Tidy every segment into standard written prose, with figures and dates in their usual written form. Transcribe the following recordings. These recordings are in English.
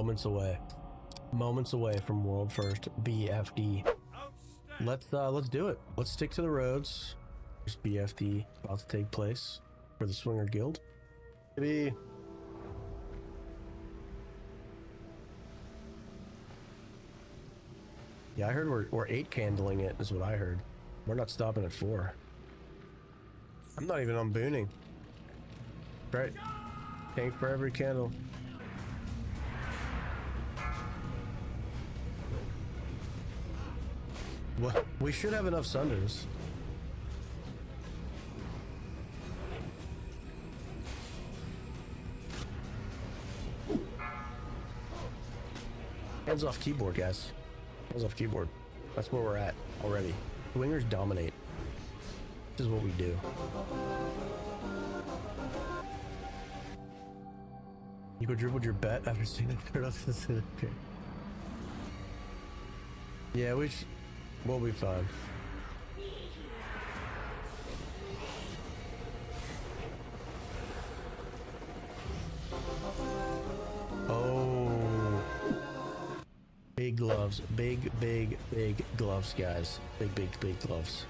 moments away. Moments away from world first BFD. Let's do it. Let's stick to the roads. There's BFD about to take place for the Swinger Guild. Maybe. Yeah, I heard we're 8 candling it is what I heard. We're not stopping at 4. I'm not even on booning. Right? Paying for every candle. Well, we should have enough sunders. Hands off keyboard, guys. Hands off keyboard. That's where we're at already. Swingers dominate. This is what we do. You quadrupled your bet after seeing the third off this. Okay. Yeah, we'll be fine. Oh, big gloves, big gloves, guys. Big gloves.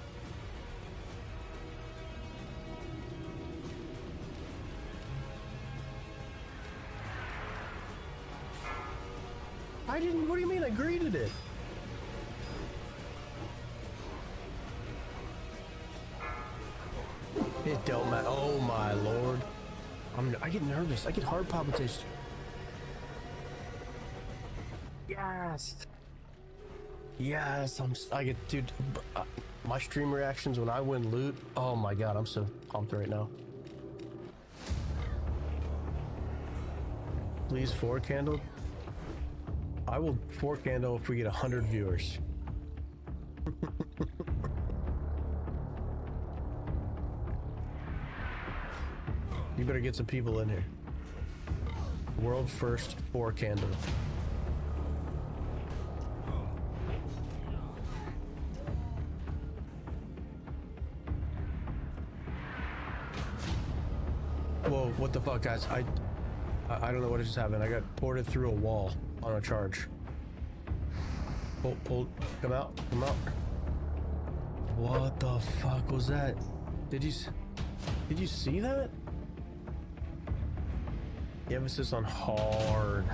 I didn't. What do you mean? I greeted it. It don't matter. Oh my lord! I get nervous. I get heart palpitations. Yes. Yes. I get, dude. My stream reactions when I win loot. Oh my god! I'm so pumped right now. Please 4 candle. I will 4 candle if we get 100 viewers. You better get some people in here. World first 4 candle. Whoa, what the fuck, guys? I don't know what just happened. I got ported through a wall on a charge. Pull, come out. What the fuck was that? Did you see that? The emphasis on hard.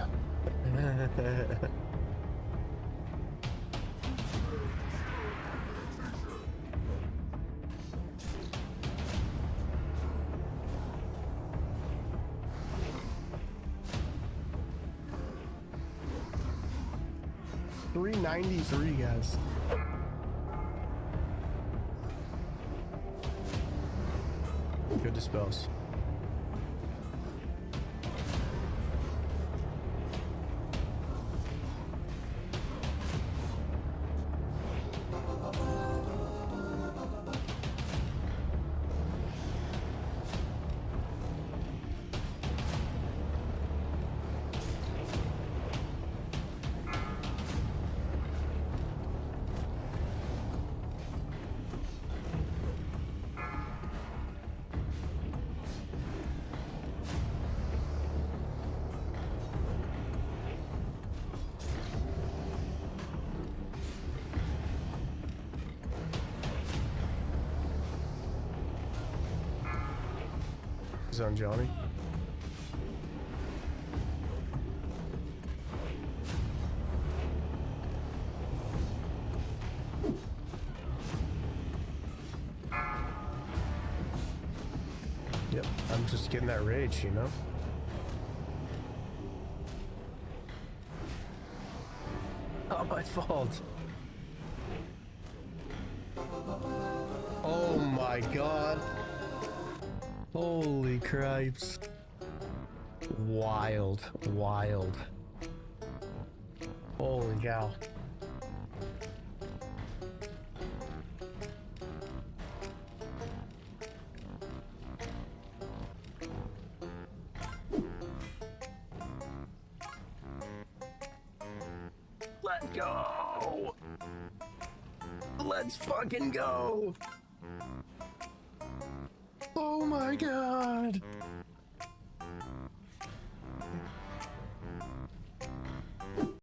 $393, guys. Good dispels. He's on Johnny. Yep, I'm just getting that rage, you know? Not my fault. Oh my god. Holy cripes. Wild. Holy cow. Let's go! Let's fucking go! Oh my god!